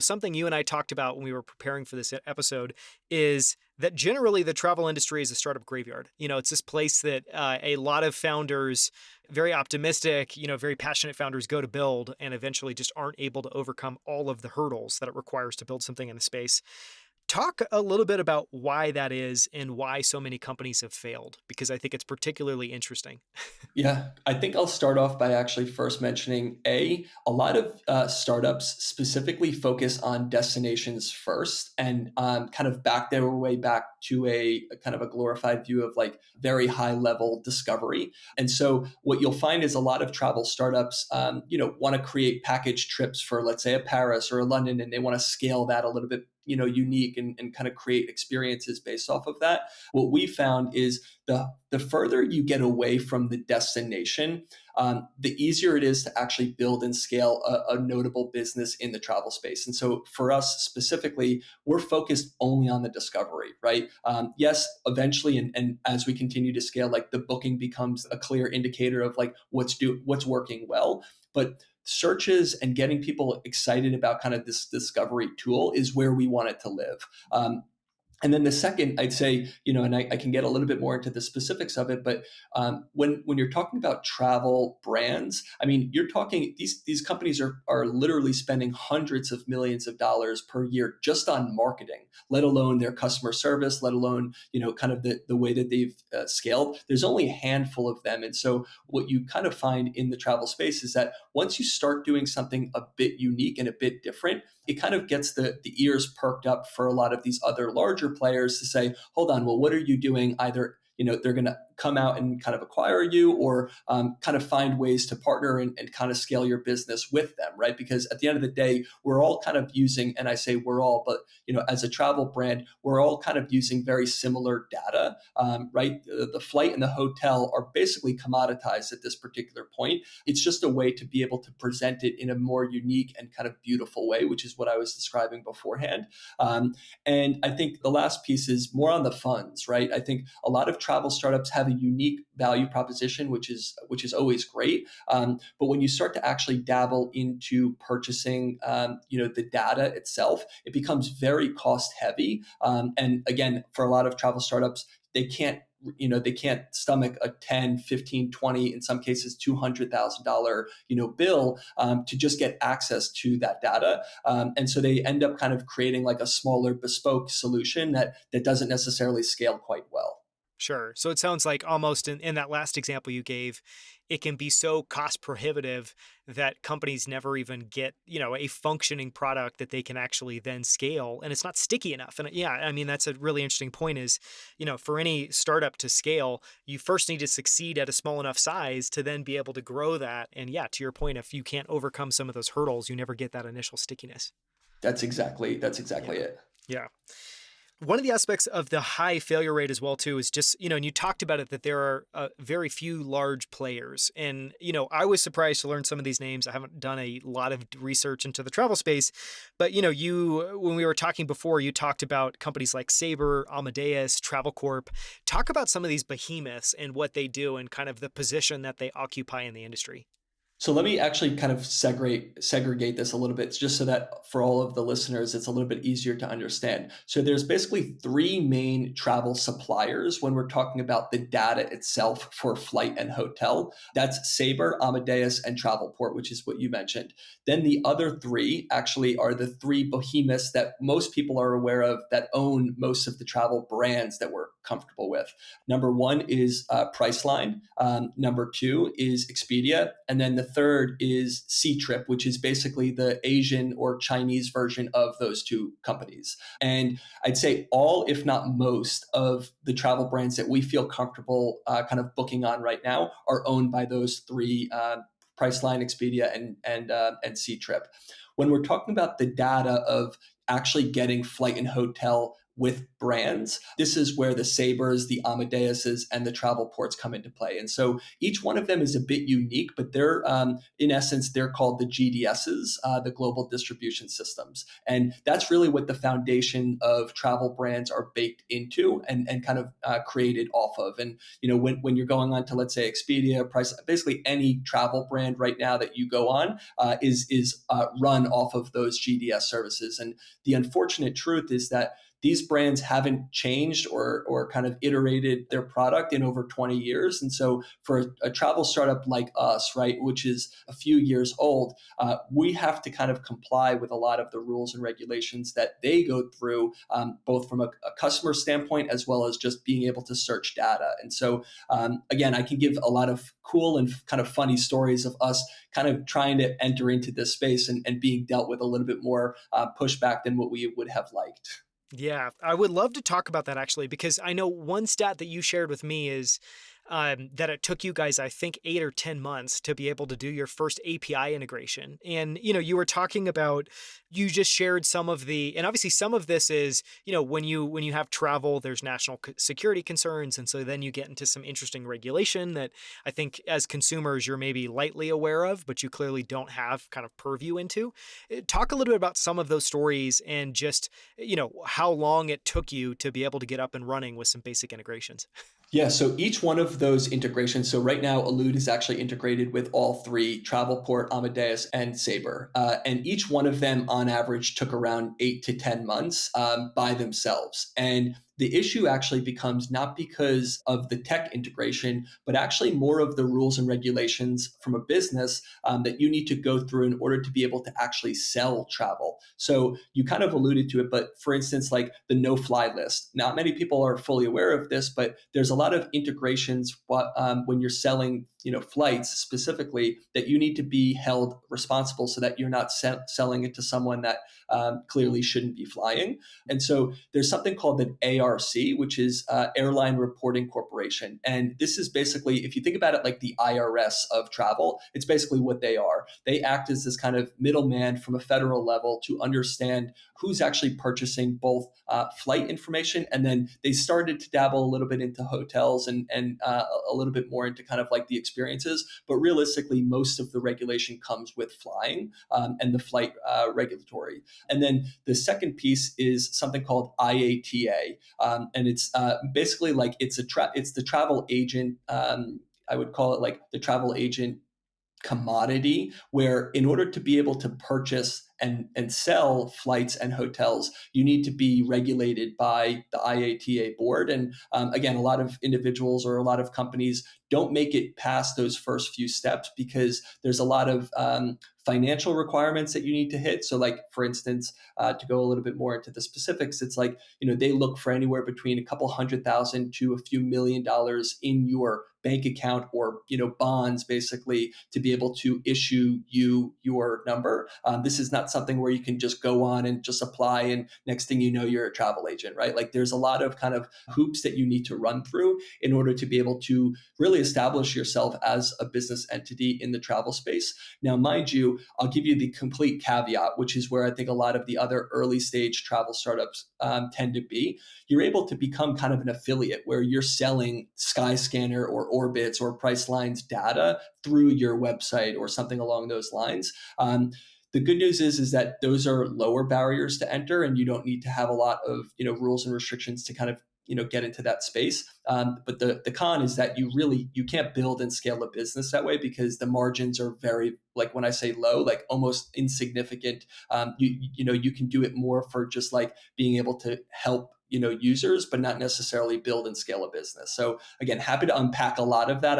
Something you and I talked about when we were preparing for this episode is that generally the travel industry is a startup graveyard. It's this place that a lot of founders, very optimistic, very passionate founders go to build and eventually just aren't able to overcome all of the hurdles that it requires to build something in the space. Talk a little bit about why that is and why so many companies have failed, because I think it's particularly interesting. Yeah, I think I'll start off by actually first mentioning a lot of startups specifically focus on destinations first and kind of back their way back to a kind of a glorified view of like very high level discovery. And so what you'll find is a lot of travel startups, want to create package trips for, let's say, a Paris or a London, and they want to scale that a little bit, unique and kind of create experiences based off of that. What we found is the further you get away from the destination, the easier it is to actually build and scale a notable business in the travel space. And so for us specifically, we're focused only on the discovery, right? Yes, eventually, and as we continue to scale, like the booking becomes a clear indicator of like what's working well. But searches and getting people excited about kind of this discovery tool is where we want it to live. And then the second, I'd say, and I can get a little bit more into the specifics of it, but when you're talking about travel brands, I mean, you're talking these companies are literally spending hundreds of millions of dollars per year just on marketing, let alone their customer service, let alone kind of the way that they've scaled. There's only a handful of them, and so what you kind of find in the travel space is that once you start doing something a bit unique and a bit different, it kind of gets the ears perked up for a lot of these other larger players to say, hold on, well, what are you doing? Either they're going to come out and kind of acquire you or kind of find ways to partner and kind of scale your business with them, right? Because at the end of the day, we're all kind of using, and I say we're all, but as a travel brand, we're all kind of using very similar data, right? The flight and the hotel are basically commoditized at this particular point. It's just a way to be able to present it in a more unique and kind of beautiful way, which is what I was describing beforehand. And I think the last piece is more on the funds, right? I think a lot of travel startups have a unique value proposition, which is always great. But when you start to actually dabble into purchasing, the data itself, it becomes very cost heavy. And again, for a lot of travel startups, they can't stomach a 10, 15, 20, in some cases $200,000 bill to just get access to that data. And so they end up kind of creating like a smaller bespoke solution that doesn't necessarily scale quite well. Sure. So it sounds like almost in that last example you gave, it can be so cost prohibitive that companies never even get, a functioning product that they can actually then scale, and it's not sticky enough. And yeah, I mean, that's a really interesting point is, for any startup to scale, you first need to succeed at a small enough size to then be able to grow that. And yeah, to your point, if you can't overcome some of those hurdles, you never get that initial stickiness. That's exactly Yeah. it. Yeah. One of the aspects of the high failure rate as well too is just, and you talked about it, that there are very few large players. And, I was surprised to learn some of these names. I haven't done a lot of research into the travel space, but, when we were talking before, you talked about companies like Sabre, Amadeus, Travel Corp. Talk about some of these behemoths and what they do and kind of the position that they occupy in the industry. So let me actually kind of segregate this a little bit just so that for all of the listeners, it's a little bit easier to understand. So there's basically three main travel suppliers when we're talking about the data itself for flight and hotel. That's Sabre, Amadeus, and Travelport, which is what you mentioned. Then the other three actually are the three behemoths that most people are aware of that own most of the travel brands that we're comfortable with. Number one is Priceline. Number two is Expedia. And then the third is Ctrip, which is basically the Asian or Chinese version of those two companies. And I'd say all, if not most, of the travel brands that we feel comfortable kind of booking on right now are owned by those three, Priceline, Expedia, and Ctrip. When we're talking about the data of actually getting flight and hotel with brands. This is where the Sabres, the Amadeuses, and the travel ports come into play. And so each one of them is a bit unique, but they're, in essence, they're called the GDSs, the global distribution systems. And that's really what the foundation of travel brands are baked into and kind of created off of. And, when you're going on to, let's say, Expedia, Price, basically any travel brand right now that you go on is run off of those GDS services. And the unfortunate truth is that these brands haven't changed or kind of iterated their product in over 20 years. And so for a travel startup like us, right, which is a few years old, we have to kind of comply with a lot of the rules and regulations that they go through, both from a customer standpoint as well as just being able to search data. And so, again, I can give a lot of cool and kind of funny stories of us kind of trying to enter into this space and being dealt with a little bit more pushback than what we would have liked. Yeah, I would love to talk about that actually, because I know one stat that you shared with me is that it took you guys, I think, 8 or 10 months to be able to do your first API integration. And, you were talking about, you just shared some of the, and obviously some of this is, when you have travel, there's national security concerns. And so then you get into some interesting regulation that I think as consumers, you're maybe lightly aware of, but you clearly don't have kind of purview into. Talk a little bit about some of those stories and just, how long it took you to be able to get up and running with some basic integrations. Yeah, so each one of those integrations. So right now, Elude is actually integrated with all three: Travelport, Amadeus, and Sabre. And each one of them, on average, took around 8 to 10 months by themselves. And the issue actually becomes not because of the tech integration, but actually more of the rules and regulations from a business that you need to go through in order to be able to actually sell travel. So you kind of alluded to it, but for instance, like the no-fly list. Not many people are fully aware of this, but there's a lot of integrations when you're selling flights specifically, that you need to be held responsible so that you're not selling it to someone that clearly shouldn't be flying. And so there's something called an ARC, which is Airline Reporting Corporation. And this is basically, if you think about it like the IRS of travel, it's basically what they are. They act as this kind of middleman from a federal level to understand who's actually purchasing both flight information, and then they started to dabble a little bit into hotels and a little bit more into kind of like the experiences. But realistically, most of the regulation comes with flying and the flight regulatory. And then the second piece is something called IATA, and it's basically like it's the travel agent. I would call it like the travel agent commodity, where in order to be able to purchase and sell flights and hotels, you need to be regulated by the IATA board. And again, a lot of individuals or a lot of companies don't make it past those first few steps because there's a lot of financial requirements that you need to hit. So like, for instance, to go a little bit more into the specifics, it's like, they look for anywhere between a couple $100,000 to a few $1 million in your bank account or, bonds basically to be able to issue you your number. This is not something where you can just go on and just apply and next thing you know, you're a travel agent, right? Like there's a lot of kind of hoops that you need to run through in order to be able to really establish yourself as a business entity in the travel space. Now, mind you, I'll give you the complete caveat, which is where I think a lot of the other early stage travel startups tend to be. You're able to become kind of an affiliate where you're selling Skyscanner or Orbitz or Priceline's data through your website or something along those lines. The good news is that those are lower barriers to enter, and you don't need to have a lot of rules and restrictions to kind of get into that space. But the con is that you can't build and scale a business that way because the margins are very, like when I say low, like almost insignificant. You can do it more for just like being able to help users, but not necessarily build and scale a business. So again, happy to unpack a lot of that.